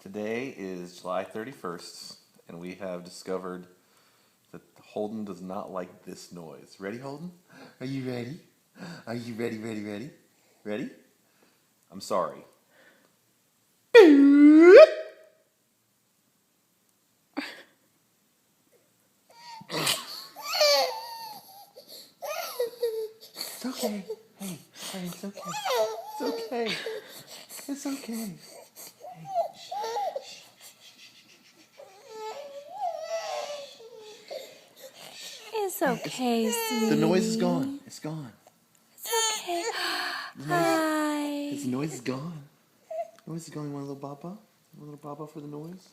Today is July 31st, and we have discovered that Holden does not like this noise. Ready, Holden? Are you ready? Are you ready? Ready? I'm sorry. It's okay. Hey, it's okay. It's okay. It's okay. Hey, shh. It's okay, sweetie. The noise is gone. It's gone. It's okay. Hi. The noise is gone. The noise is gone. You want a little baba? A little baba for the noise?